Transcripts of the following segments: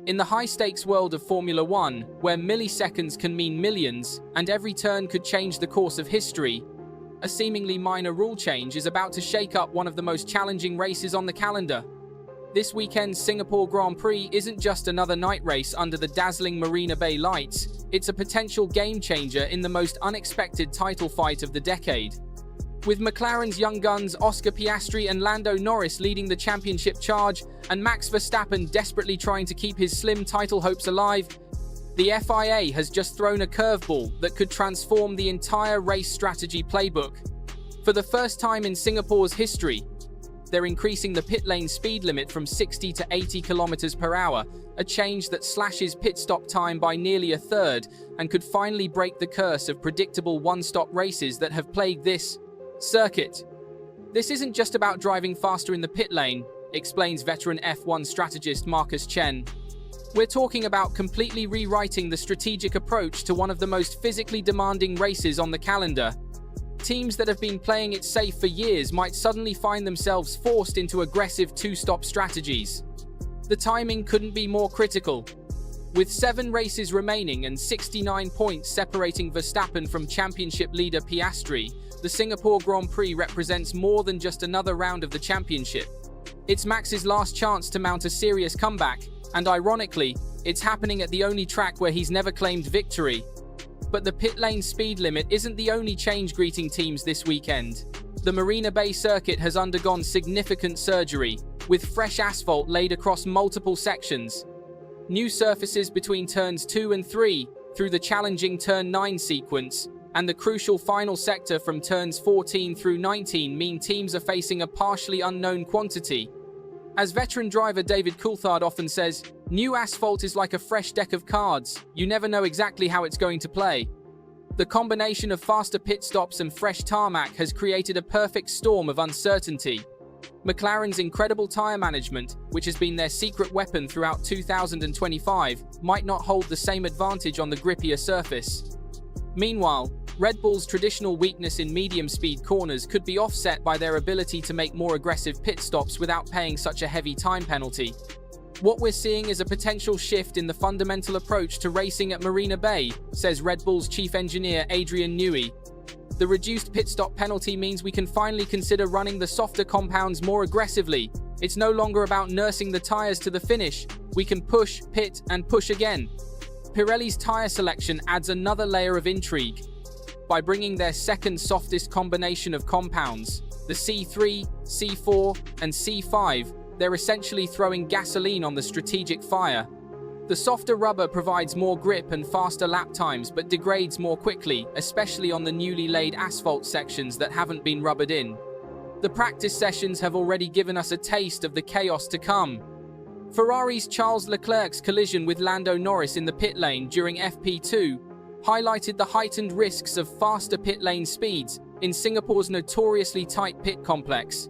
In the high-stakes world of Formula One, where milliseconds can mean millions, and every turn could change the course of history, a seemingly minor rule change is about to shake up one of the most challenging races on the calendar. This weekend's Singapore Grand Prix isn't just another night race under the dazzling Marina Bay lights, it's a potential game-changer in the most unexpected title fight of the decade. With McLaren's young guns Oscar Piastri and Lando Norris leading the championship charge, and Max Verstappen desperately trying to keep his slim title hopes alive, the FIA has just thrown a curveball that could transform the entire race strategy playbook. For the first time in Singapore's history, they're increasing the pit lane speed limit from 60 to 80 kilometers per hour, a change that slashes pit stop time by nearly a third and could finally break the curse of predictable one-stop races that have plagued this circuit. This isn't just about driving faster in the pit lane, explains veteran F1 strategist Marcus Chen. We're talking about completely rewriting the strategic approach to one of the most physically demanding races on the calendar. Teams that have been playing it safe for years might suddenly find themselves forced into aggressive two-stop strategies. The timing couldn't be more critical. With 7 races remaining and 69 points separating Verstappen from championship leader Piastri, the Singapore Grand Prix represents more than just another round of the championship. It's Max's last chance to mount a serious comeback, and ironically, it's happening at the only track where he's never claimed victory. But the pit lane speed limit isn't the only change greeting teams this weekend. The Marina Bay circuit has undergone significant surgery, with fresh asphalt laid across multiple sections. New surfaces between turns 2 and 3, through the challenging turn 9 sequence, and the crucial final sector from turns 14 through 19 mean teams are facing a partially unknown quantity. As veteran driver David Coulthard often says, new asphalt is like a fresh deck of cards, you never know exactly how it's going to play. The combination of faster pit stops and fresh tarmac has created a perfect storm of uncertainty. McLaren's incredible tyre management, which has been their secret weapon throughout 2025, might not hold the same advantage on the grippier surface. Meanwhile, Red Bull's traditional weakness in medium-speed corners could be offset by their ability to make more aggressive pit stops without paying such a heavy time penalty. What we're seeing is a potential shift in the fundamental approach to racing at Marina Bay, says Red Bull's chief engineer Adrian Newey. The reduced pit stop penalty means we can finally consider running the softer compounds more aggressively. It's no longer about nursing the tyres to the finish. We can push, pit, and push again. Pirelli's tyre selection adds another layer of intrigue. By bringing their second softest combination of compounds, the C3, C4, and C5, they're essentially throwing gasoline on the strategic fire. The softer rubber provides more grip and faster lap times but degrades more quickly, especially on the newly laid asphalt sections that haven't been rubbered in. The practice sessions have already given us a taste of the chaos to come. Ferrari's Charles Leclerc's collision with Lando Norris in the pit lane during FP2 highlighted the heightened risks of faster pit lane speeds in Singapore's notoriously tight pit complex.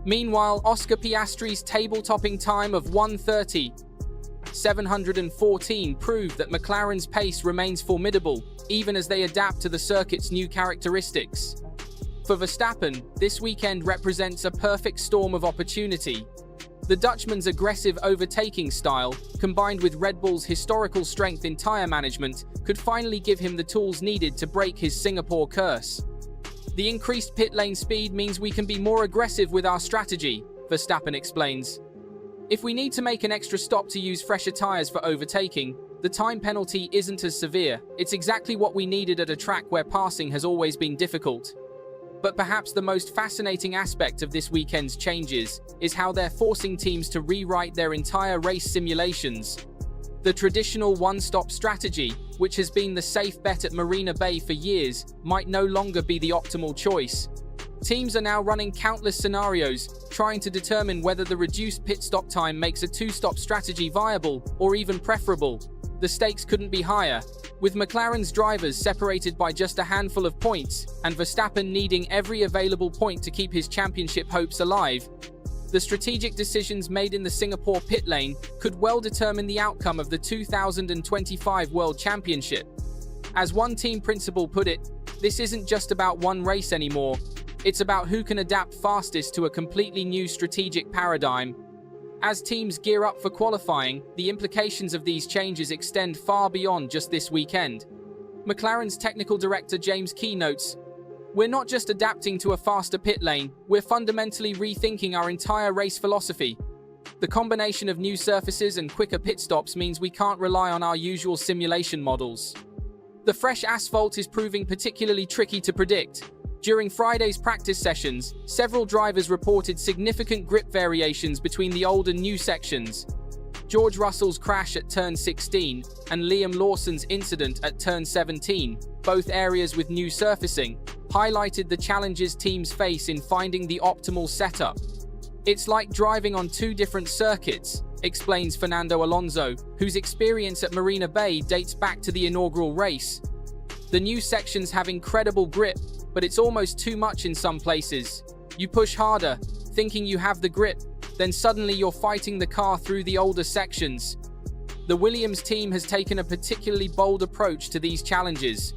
Meanwhile, Oscar Piastri's table-topping time of 1:30.714 proved that McLaren's pace remains formidable, even as they adapt to the circuit's new characteristics. For Verstappen, this weekend represents a perfect storm of opportunity. The Dutchman's aggressive overtaking style, combined with Red Bull's historical strength in tyre management, could finally give him the tools needed to break his Singapore curse. The increased pit lane speed means we can be more aggressive with our strategy, Verstappen explains. If we need to make an extra stop to use fresher tyres for overtaking, the time penalty isn't as severe. It's exactly what we needed at a track where passing has always been difficult. But perhaps the most fascinating aspect of this weekend's changes is how they're forcing teams to rewrite their entire race simulations. The traditional one-stop strategy, which has been the safe bet at Marina Bay for years, might no longer be the optimal choice. Teams are now running countless scenarios, trying to determine whether the reduced pit stop time makes a two-stop strategy viable or even preferable. The stakes couldn't be higher. With McLaren's drivers separated by just a handful of points, and Verstappen needing every available point to keep his championship hopes alive, the strategic decisions made in the Singapore pit lane could well determine the outcome of the 2025 World Championship. As one team principal put it, this isn't just about one race anymore, it's about who can adapt fastest to a completely new strategic paradigm. As teams gear up for qualifying, the implications of these changes extend far beyond just this weekend. McLaren's technical director James Key notes, "We're not just adapting to a faster pit lane, we're fundamentally rethinking our entire race philosophy. The combination of new surfaces and quicker pit stops means we can't rely on our usual simulation models." The fresh asphalt is proving particularly tricky to predict. During Friday's practice sessions, several drivers reported significant grip variations between the old and new sections. George Russell's crash at turn 16 and Liam Lawson's incident at turn 17, both areas with new surfacing, highlighted the challenges teams face in finding the optimal setup. "It's like driving on two different circuits," explains Fernando Alonso, whose experience at Marina Bay dates back to the inaugural race. "The new sections have incredible grip, but it's almost too much in some places. You push harder, thinking you have the grip, then suddenly you're fighting the car through the older sections." The Williams team has taken a particularly bold approach to these challenges.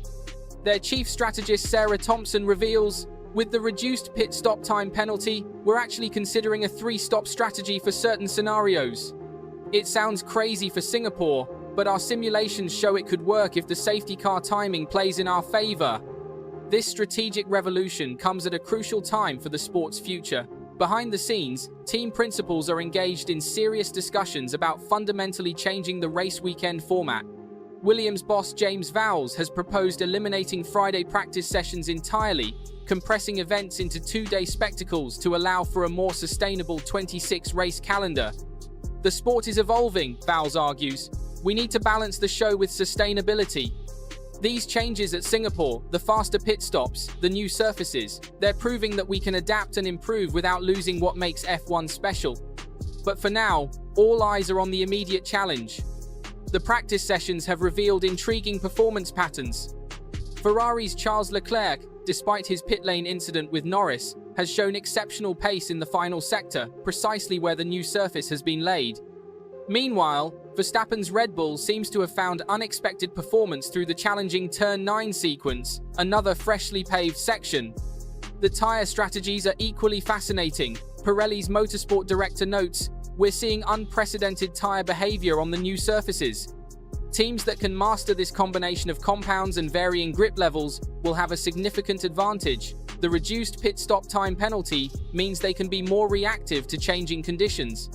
Their chief strategist Sarah Thompson reveals, "With the reduced pit stop time penalty, we're actually considering a 3-stop strategy for certain scenarios. It sounds crazy for Singapore, but our simulations show it could work if the safety car timing plays in our favor." This strategic revolution comes at a crucial time for the sport's future. Behind the scenes, team principals are engaged in serious discussions about fundamentally changing the race weekend format. Williams boss James Vowles has proposed eliminating Friday practice sessions entirely, compressing events into 2-day spectacles to allow for a more sustainable 26-race calendar. "The sport is evolving," Vowles argues. "We need to balance the show with sustainability." These changes at Singapore, the faster pit stops, the new surfaces, they're proving that we can adapt and improve without losing what makes F1 special. But for now, all eyes are on the immediate challenge. The practice sessions have revealed intriguing performance patterns. Ferrari's Charles Leclerc, despite his pit lane incident with Norris, has shown exceptional pace in the final sector, precisely where the new surface has been laid. Meanwhile, Verstappen's Red Bull seems to have found unexpected performance through the challenging Turn 9 sequence, another freshly paved section. The tyre strategies are equally fascinating. Pirelli's motorsport director notes, "We're seeing unprecedented tyre behavior on the new surfaces. Teams that can master this combination of compounds and varying grip levels will have a significant advantage. The reduced pit stop time penalty means they can be more reactive to changing conditions.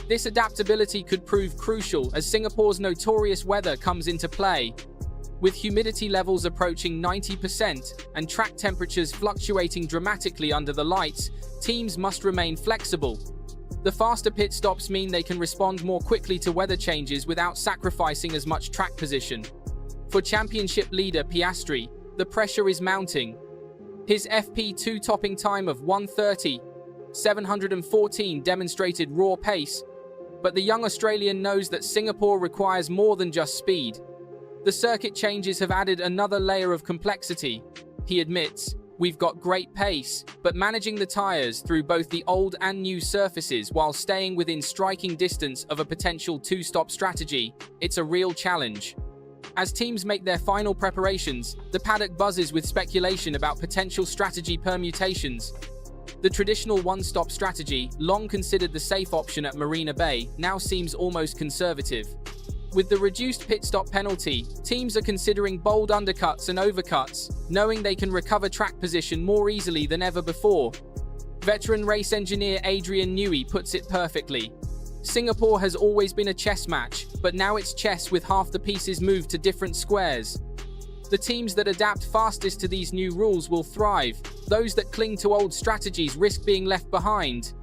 This adaptability could prove crucial as Singapore's notorious weather comes into play. With humidity levels approaching 90% and track temperatures fluctuating dramatically under the lights, teams must remain flexible. The faster pit stops mean they can respond more quickly to weather changes without sacrificing as much track position. For championship leader Piastri, the pressure is mounting. His FP2 topping time of 1:30.714 demonstrated raw pace, but the young Australian knows that Singapore requires more than just speed. The circuit changes have added another layer of complexity. He admits, "We've got great pace, but managing the tyres through both the old and new surfaces while staying within striking distance of a potential 2-stop strategy, it's a real challenge." As teams make their final preparations, the paddock buzzes with speculation about potential strategy permutations. The traditional 1-stop strategy, long considered the safe option at Marina Bay, now seems almost conservative. With the reduced pit stop penalty, teams are considering bold undercuts and overcuts, knowing they can recover track position more easily than ever before. Veteran race engineer Adrian Newey puts it perfectly. "Singapore has always been a chess match, but now it's chess with half the pieces moved to different squares. The teams that adapt fastest to these new rules will thrive. Those that cling to old strategies risk being left behind."